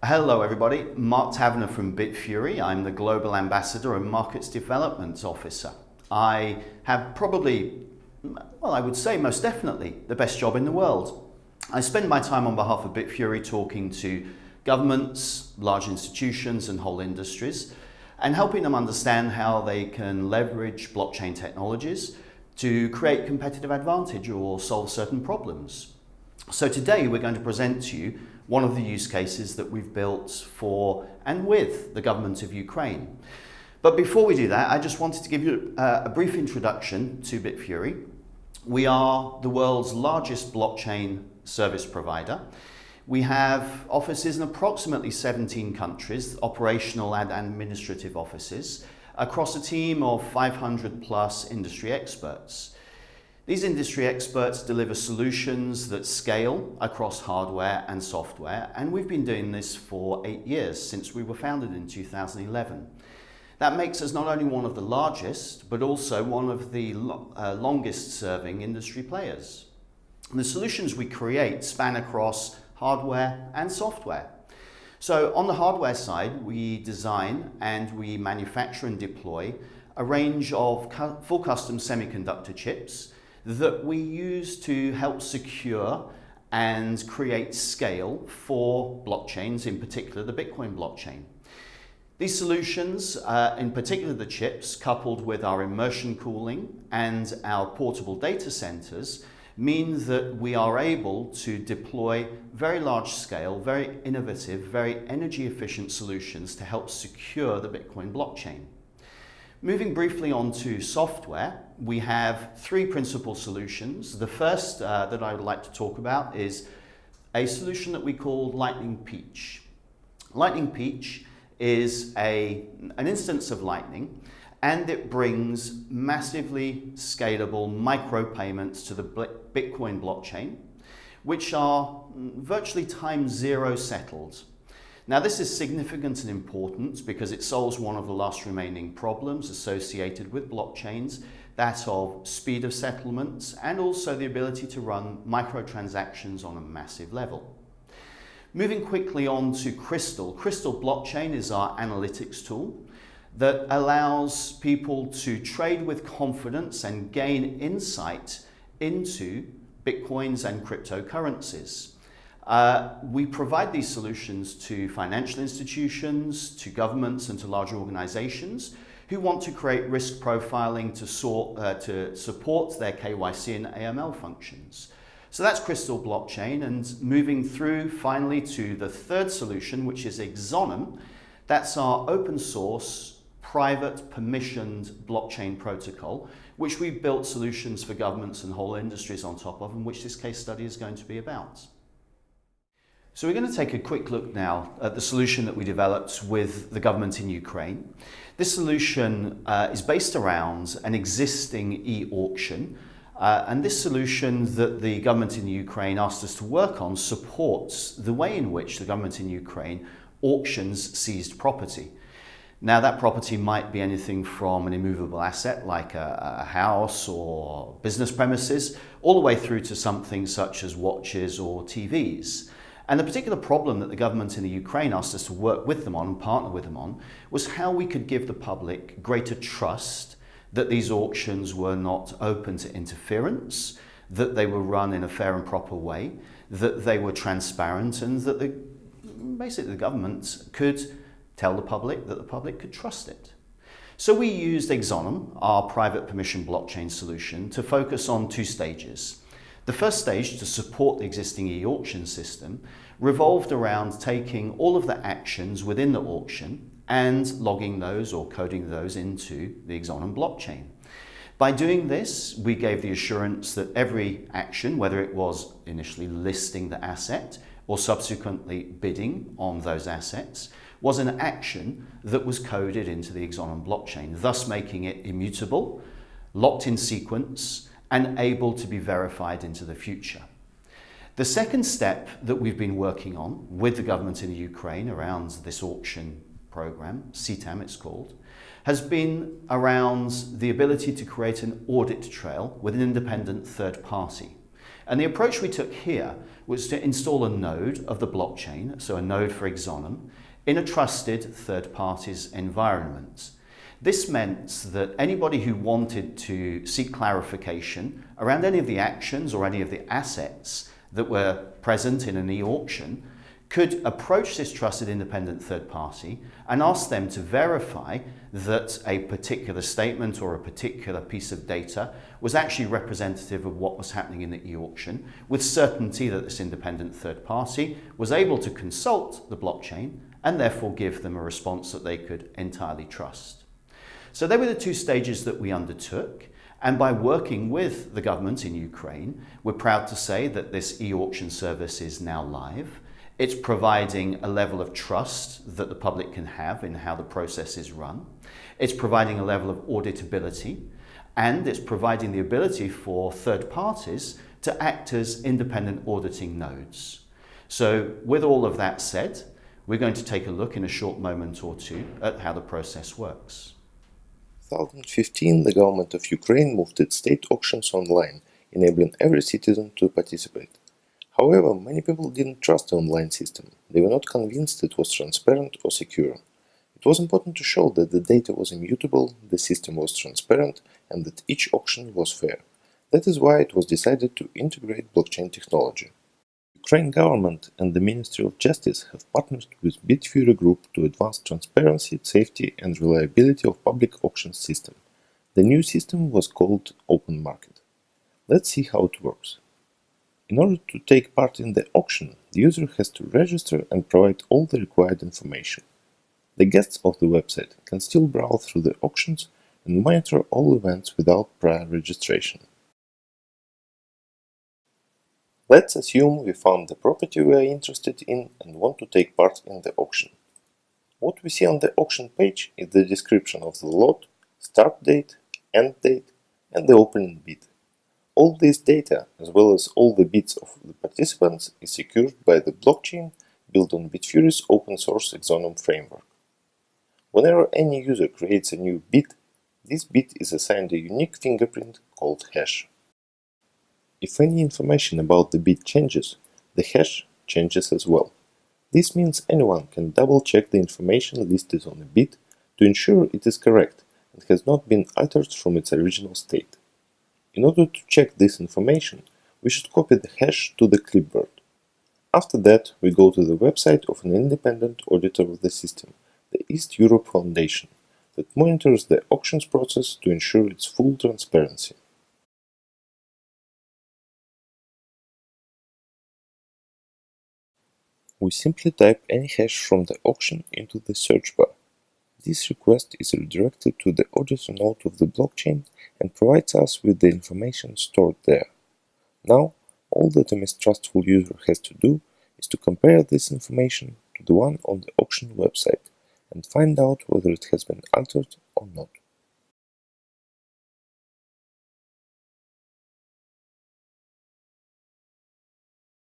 Hello everybody, Marc Taverner from Bitfury. I'm the Global Ambassador and Markets Development Officer. I have probably, I would say most definitely, the best job in the world. I spend my time on behalf of Bitfury talking to governments, large institutions and whole industries and helping them understand how they can leverage blockchain technologies to create competitive advantage or solve certain problems. So today we're going to present to you one of the use cases that we've built for and with the government of Ukraine. But before we do that, I just wanted to give you a brief introduction to Bitfury. We are the world's largest blockchain service provider. We have offices in approximately 17 countries, operational and administrative offices, across a team of 500 plus industry experts. These industry experts deliver solutions that scale across hardware and software, and we've been doing this for 8 years, since we were founded in 2011. That makes us not only one of the largest, but also one of the longest serving industry players. And the solutions we create span across hardware and software. So on the hardware side, we design and we manufacture and deploy a range of full custom semiconductor chips that we use to help secure and create scale for blockchains, in particular the Bitcoin blockchain. These solutions, in particular the chips, coupled with our immersion cooling and our portable data centers, mean that we are able to deploy very large scale, very innovative, very energy efficient solutions to help secure the Bitcoin blockchain. Moving briefly on to software, we have three principal solutions. The first that I would like to talk about is a solution that we call Lightning Peach. Lightning Peach is an instance of Lightning, and it brings massively scalable micropayments to the Bitcoin blockchain, which are virtually time zero settled. Now this is significant and important because it solves one of the last remaining problems associated with blockchains, that of speed of settlements and also the ability to run microtransactions on a massive level. Moving quickly on to Crystal. Crystal blockchain is our analytics tool that allows people to trade with confidence and gain insight into Bitcoins and cryptocurrencies. We provide these solutions to financial institutions, to governments and to large organizations who want to create risk profiling to support their KYC and AML functions. So that's Crystal blockchain, and moving through finally to the third solution, which is Exonum. That's our open source, private, permissioned blockchain protocol, which we've built solutions for governments and whole industries on top of, and which this case study is going to be about. So we're going to take a quick look now at the solution that we developed with the government in Ukraine. This solution is based around an existing e-auction, and this solution that the government in Ukraine asked us to work on supports the way in which the government in Ukraine auctions seized property. Now that property might be anything from an immovable asset like a house or business premises, all the way through to something such as watches or TVs. And the particular problem that the government in the Ukraine asked us to work with them on and partner with them on was how we could give the public greater trust that these auctions were not open to interference, that they were run in a fair and proper way, that they were transparent, and that basically the government could tell the public that the public could trust it. So we used Exonum, our private permission blockchain solution, to focus on two stages. The first stage, to support the existing e-auction system, revolved around taking all of the actions within the auction and logging those or coding those into the Exonum blockchain. By doing this, we gave the assurance that every action, whether it was initially listing the asset or subsequently bidding on those assets, was an action that was coded into the Exonum blockchain, thus making it immutable, locked in sequence, and able to be verified into the future. The second step that we've been working on with the government in Ukraine around this auction program, CTAM it's called, has been around the ability to create an audit trail with an independent third party. And the approach we took here was to install a node of the blockchain, so a node for Exonum, in a trusted third party's environment. This meant that anybody who wanted to seek clarification around any of the actions or any of the assets that were present in an e-auction could approach this trusted independent third party and ask them to verify that a particular statement or a particular piece of data was actually representative of what was happening in the e-auction, with certainty that this independent third party was able to consult the blockchain and therefore give them a response that they could entirely trust. So they were the two stages that we undertook, and by working with the government in Ukraine, we're proud to say that this e-auction service is now live. It's providing a level of trust that the public can have in how the process is run. It's providing a level of auditability, and it's providing the ability for third parties to act as independent auditing nodes. So with all of that said, we're going to take a look in a short moment or two at how the process works. In 2015, the government of Ukraine moved its state auctions online, enabling every citizen to participate. However, many people didn't trust the online system. They were not convinced it was transparent or secure. It was important to show that the data was immutable, the system was transparent, and that each auction was fair. That is why it was decided to integrate blockchain technology. The Ukraine government and the Ministry of Justice have partnered with Bitfury Group to advance transparency, safety, and reliability of public auction system. The new system was called Open Market. Let's see how it works. In order to take part in the auction, the user has to register and provide all the required information. The guests of the website can still browse through the auctions and monitor all events without prior registration. Let's assume we found the property we are interested in and want to take part in the auction. What we see on the auction page is the description of the lot, start date, end date, and the opening bid. All this data, as well as all the bids of the participants, is secured by the blockchain built on Bitfury's open-source Exonum framework. Whenever any user creates a new bid, this bid is assigned a unique fingerprint called hash. If any information about the bid changes, the hash changes as well. This means anyone can double-check the information listed on the bid to ensure it is correct and has not been altered from its original state. In order to check this information, we should copy the hash to the clipboard. After that, we go to the website of an independent auditor of the system, the East Europe Foundation, that monitors the auctions process to ensure its full transparency. We simply type any hash from the auction into the search bar. This request is redirected to the auditor node of the blockchain and provides us with the information stored there. Now, all that a mistrustful user has to do is to compare this information to the one on the auction website and find out whether it has been altered or not.